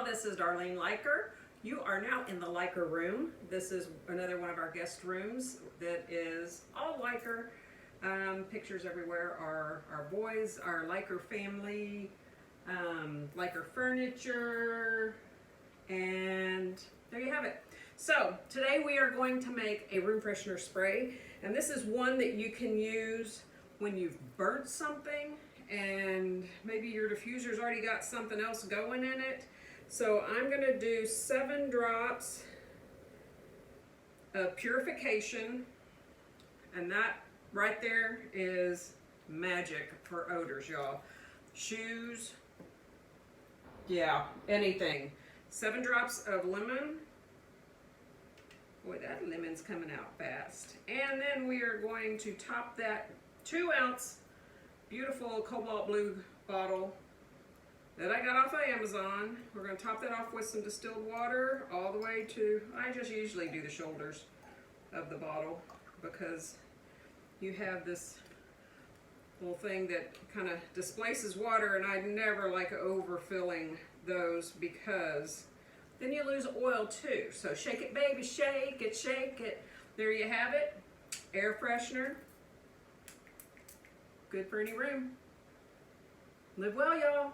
this is Darlene Liker. You are now in the Liker room. This is another one of our guest rooms that is all Liker. Pictures everywhere are our boys, our Liker family, Liker furniture, and there you have it. So today we are going to make a room freshener spray, and this is one that you can use when you've burnt something and maybe your diffuser's already got something else going in it. So I'm going to do 7 drops of purification, and that right there is magic for odors, y'all. Shoes, yeah, anything. 7 drops of lemon. Boy, that lemon's coming out fast. And then we are going to top that 2-ounce beautiful cobalt blue bottle that I got off of Amazon. We're going to top that off with some distilled water all the way to, I just usually do the shoulders of the bottle because you have this little thing that kind of displaces water, and I never like overfilling those because then you lose oil too. So shake it, baby, shake it, shake it. There you have it. Air freshener. Good for any room. Live well, y'all.